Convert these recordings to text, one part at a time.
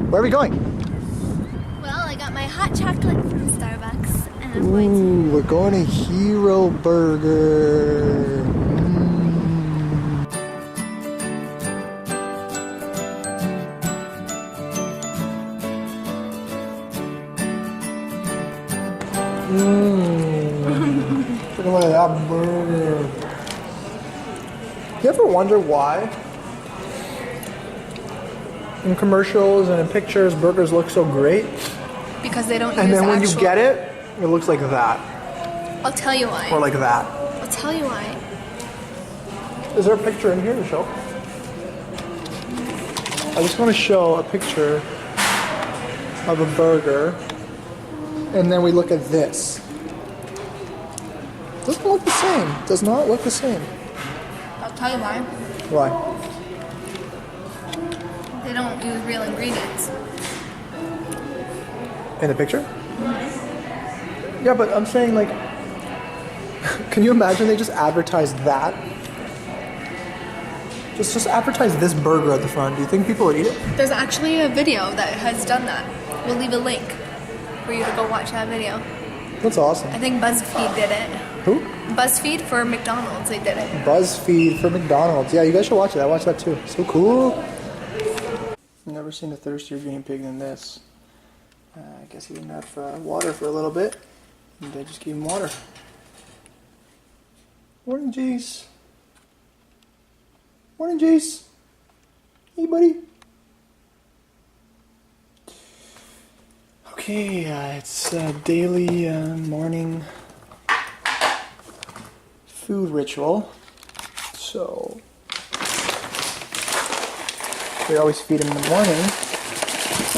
Where are we going? Well, I got my hot chocolate from Starbucks, and I'm Ooh, we're going to Hero Burger. Look at that burger. You ever wonder why in commercials and in pictures burgers look so great, because they don't use and then when you actual... get it, it looks like that I'll tell you why. or like that? I'll tell you why. Is there a picture in here to show? I just want to show a picture of a burger, and then we look at this. Doesn't look the same. Does not look the same. I'll tell you why. Why? They don't use real ingredients. In the picture? Yeah, but I'm saying, like, can you imagine they just advertised that? Just advertise this burger at the front. Do you think people would eat it? There's actually a video that has done that. We'll leave a link for you to go watch that video. That's awesome. I think BuzzFeed did it. Who? BuzzFeed for McDonald's, they did it. BuzzFeed for McDonald's. Yeah, you guys should watch it. I watched that too. So cool. I've never seen a thirstier guinea pig than this. I guess he didn't have water for a little bit. And I just gave him water. Morning, Jace. Morning, Jace. Hey, buddy. Okay, it's daily morning food ritual. So we always feed him in the morning.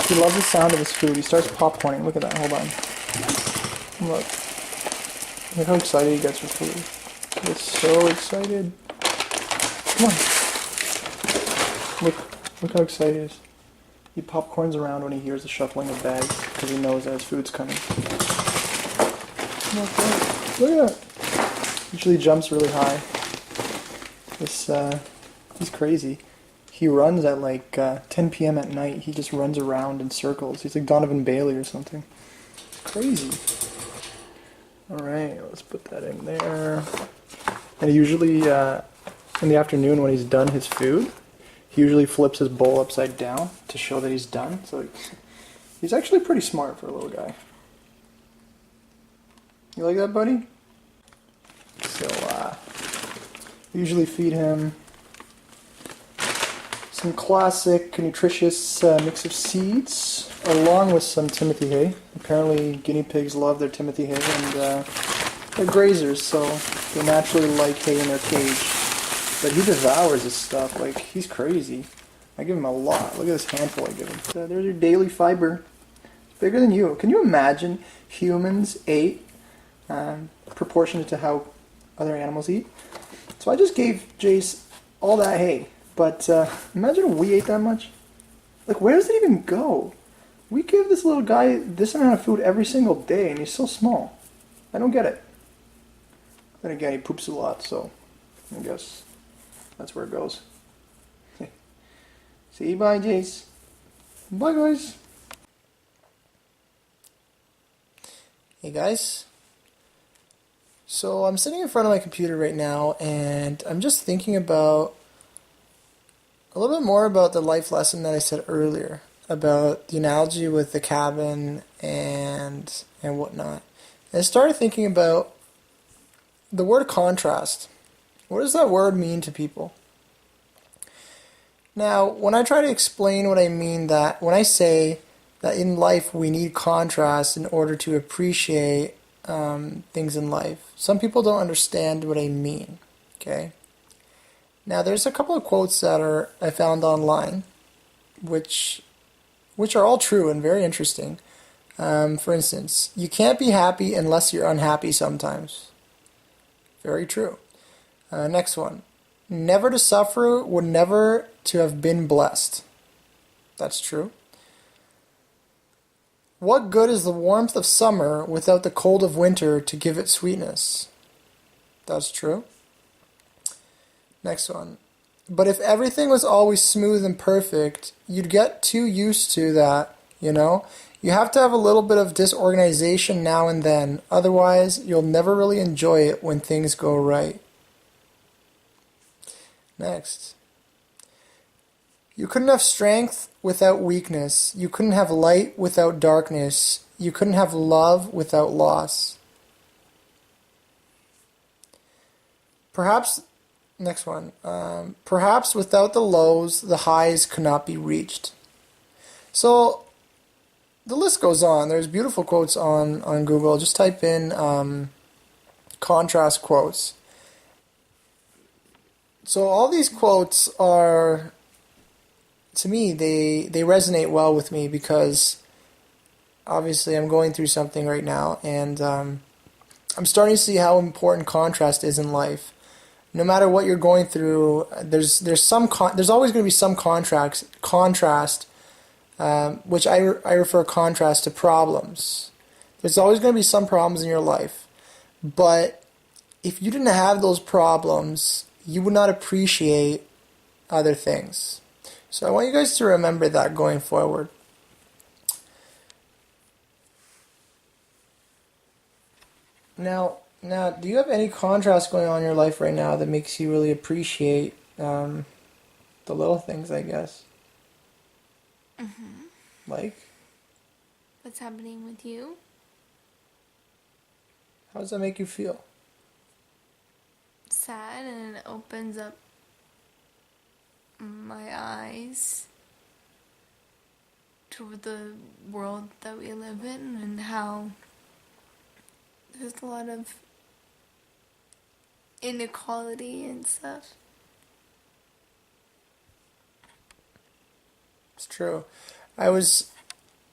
He loves the sound of his food. He starts popcorning. Look at that. Hold on. Look. Look how excited he gets for food. He gets so excited. Come on. Look how excited he is. He popcorns around when he hears the shuffling of bags because he knows that his food's coming. Look at that. Usually jumps really high. He's crazy. He runs at like 10 p.m. at night. He just runs around in circles. He's like Donovan Bailey or something. It's crazy. Alright, let's put that in there. And usually in the afternoon when he's done his food, he usually flips his bowl upside down to show that he's done. So he's actually pretty smart for a little guy. You like that, buddy? So we usually feed him some classic, nutritious mix of seeds, along with some Timothy hay. Apparently, guinea pigs love their Timothy hay, and they're grazers, so they naturally like hay in their cage. But he devours this stuff, like, he's crazy. I give him a lot. Look at this handful I give him. So there's your daily fiber. It's bigger than you. Can you imagine humans ate proportionate to how other animals eat? So I just gave Jace all that hay. But imagine if we ate that much. Like, where does it even go? We give this little guy this amount of food every single day, and he's so small. I don't get it. Then again, he poops a lot, so I guess that's where it goes. Say bye, Jace. Bye, guys. Hey, guys. So I'm sitting in front of my computer right now, and I'm just thinking about a little bit more about the life lesson that I said earlier about the analogy with the cabin and whatnot. And I started thinking about the word contrast. What does that word mean to people? Now, when I try to explain what I mean, that when I say that in life we need contrast in order to appreciate things in life, some people don't understand what I mean. Okay. Now, there's a couple of quotes that I found online, which are all true and very interesting. For instance, you can't be happy unless you're unhappy sometimes. Very true. Next one. Never to suffer would never to have been blessed. That's true. What good is the warmth of summer without the cold of winter to give it sweetness? That's true. Next one. But if everything was always smooth and perfect, you'd get too used to that, you know? You have to have a little bit of disorganization now and then. Otherwise, you'll never really enjoy it when things go right. Next. You couldn't have strength without weakness. You couldn't have light without darkness. You couldn't have love without loss. Perhaps, next one. Perhaps without the lows, the highs could not be reached. So, the list goes on. There's beautiful quotes on Google. Just type in contrast quotes. So all these quotes are, to me, they resonate well with me because obviously I'm going through something right now, and I'm starting to see how important contrast is in life. No matter what you're going through, there's always going to be some contrast, which I refer contrast to problems. There's always going to be some problems in your life, but if you didn't have those problems, you would not appreciate other things. So I want you guys to remember that going forward. Now, do you have any contrast going on in your life right now that makes you really appreciate the little things, I guess? Like? What's happening with you? How does that make you feel? Sad, and it opens up my eyes to the world that we live in and how there's a lot of inequality and stuff. It's true. I was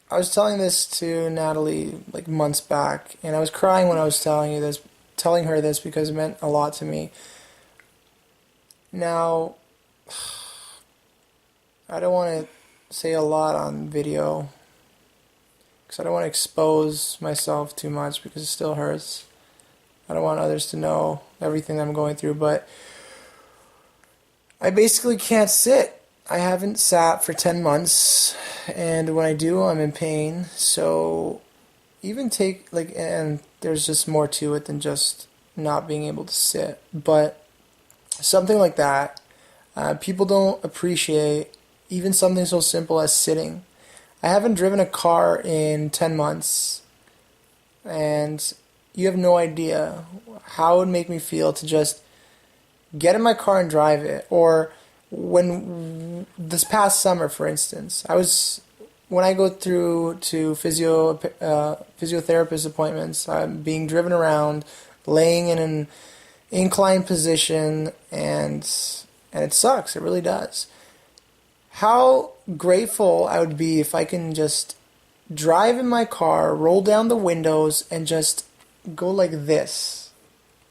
telling this to Natalie like months back, and I was crying when I was telling her this because it meant a lot to me. Now, I don't want to say a lot on video because I don't want to expose myself too much because it still hurts. I don't want others to know everything that I'm going through, but I basically can't sit. I haven't sat for 10 months, and when I do, I'm in pain. So even and there's just more to it than just not being able to sit. But something like that, people don't appreciate even something so simple as sitting. I haven't driven a car in 10 months, and you have no idea how it would make me feel to just get in my car and drive it. Or when this past summer, for instance, when I go through to physiotherapist appointments, I'm being driven around, laying in an inclined position, and it sucks. It really does. How grateful I would be if I can just drive in my car, roll down the windows, and just go like this.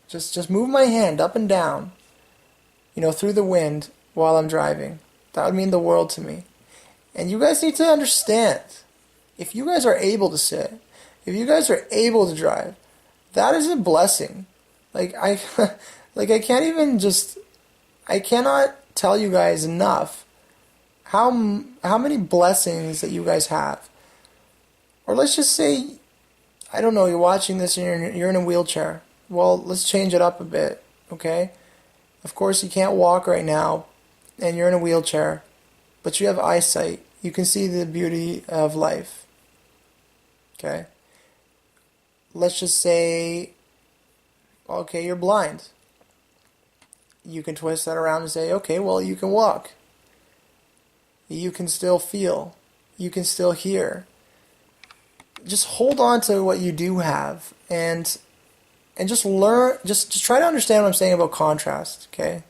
Just move my hand up and down, through the wind while I'm driving. That would mean the world to me. And you guys need to understand, if you guys are able to sit, if you guys are able to drive, that is a blessing. I cannot tell you guys enough how many blessings that you guys have. Or let's just say, I don't know, you're watching this and you're in a wheelchair. Well, let's change it up a bit, okay? Of course, you can't walk right now, and you're in a wheelchair, but you have eyesight. You can see the beauty of life, okay? Let's just say, okay, you're blind. You can twist that around and say, okay, well, you can walk. You can still feel. You can still hear. Just hold on to what you do have, and just learn, just try to understand what I'm saying about contrast, okay?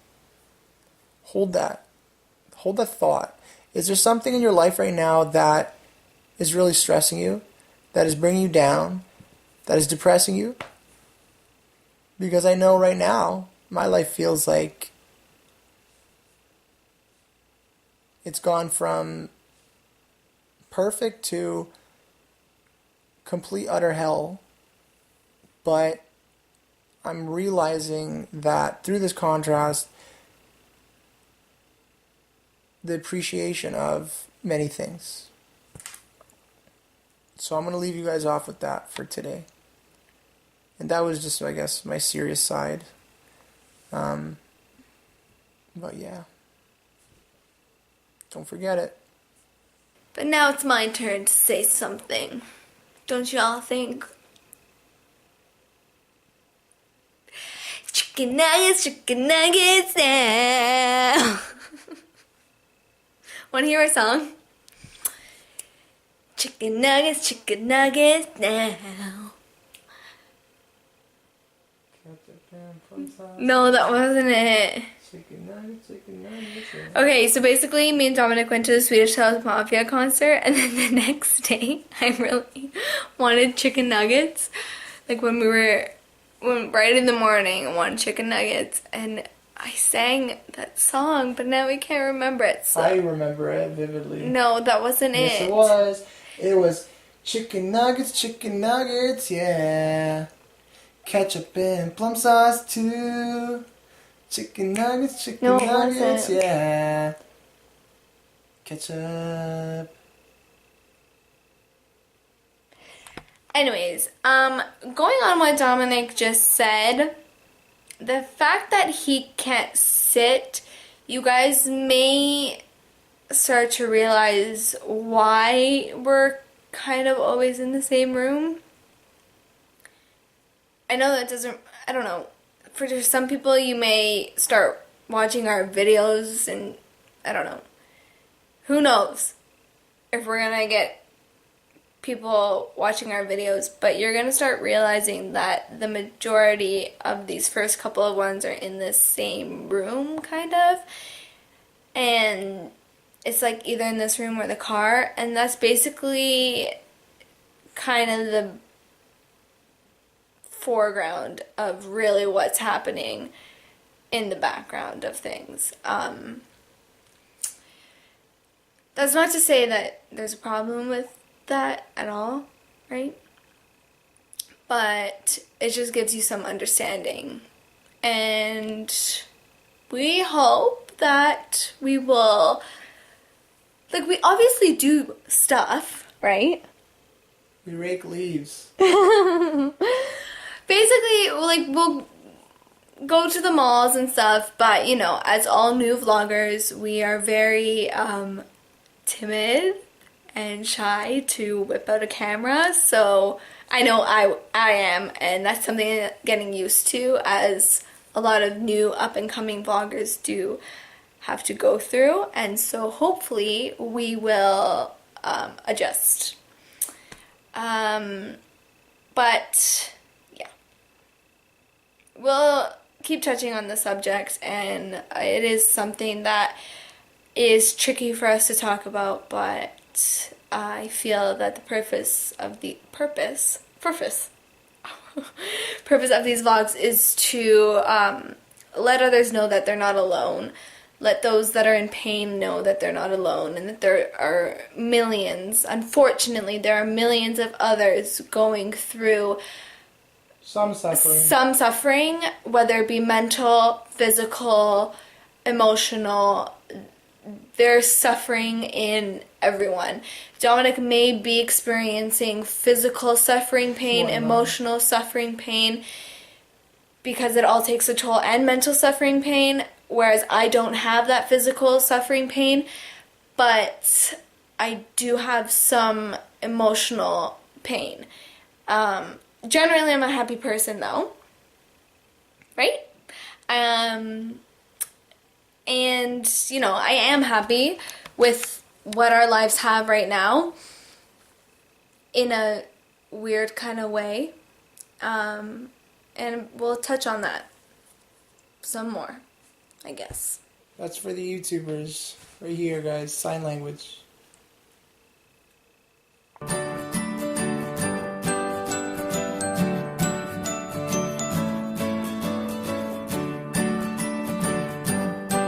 Hold that thought. Is there something in your life right now that is really stressing you, that is bringing you down, that is depressing you? Because I know right now, my life feels like it's gone from perfect to complete utter hell. But I'm realizing that through this contrast, the appreciation of many things. So I'm going to leave you guys off with that for today. And that was just, I guess, my serious side. But yeah. Don't forget it. But now it's my turn to say something. Don't y'all think? Chicken nuggets now. Want to hear our song? Chicken nuggets now. No, that wasn't it. Chicken nuggets, yeah. Okay, so basically, me and Dominic went to the Swedish House Mafia concert, and then the next day, I really wanted chicken nuggets. Like right in the morning, I wanted chicken nuggets, and I sang that song, but now we can't remember it. So. I remember it vividly. No, that wasn't Yes, it. it was. It was chicken nuggets, yeah. Ketchup and plum sauce too. Chicken nuggets, No, it wasn't. yeah. Ketchup. Anyways, going on what Dominic just said, the fact that he can't sit, you guys may start to realize why we're kind of always in the same room. I know that doesn't, I don't know, for some people you may start watching our videos and, I don't know, who knows if we're gonna get people watching our videos, but you're gonna start realizing that the majority of these first couple of ones are in the same room, kind of, and it's like either in this room or the car, and that's basically kind of the foreground of really what's happening in the background of things. That's not to say that there's a problem with that at all, right? But it just gives you some understanding. And we hope that we will, like, we obviously do stuff, right? We rake leaves. Basically, like, we'll go to the malls and stuff, but, you know, as all new vloggers, we are very timid and shy to whip out a camera, so I know I am, and that's something I'm getting used to, as a lot of new up-and-coming vloggers do have to go through, and so hopefully we will adjust. But yeah, we'll keep touching on the subject, and it is something that is tricky for us to talk about, but I feel that the purpose of these vlogs is to let others know that they're not alone. Let those that are in pain know that they're not alone, and that there are millions, unfortunately, there are millions of others going through Some suffering, whether it be mental, physical, emotional. There's suffering in everyone. Dominic may be experiencing physical suffering pain, emotional suffering pain, because it all takes a toll, and mental suffering pain, whereas I don't have that physical suffering pain, but I do have some emotional pain. Generally, I'm a happy person, though, right? And, you know, I am happy with what our lives have right now, in a weird kind of way, and we'll touch on that some more, I guess. That's for the YouTubers right here, guys. Sign language.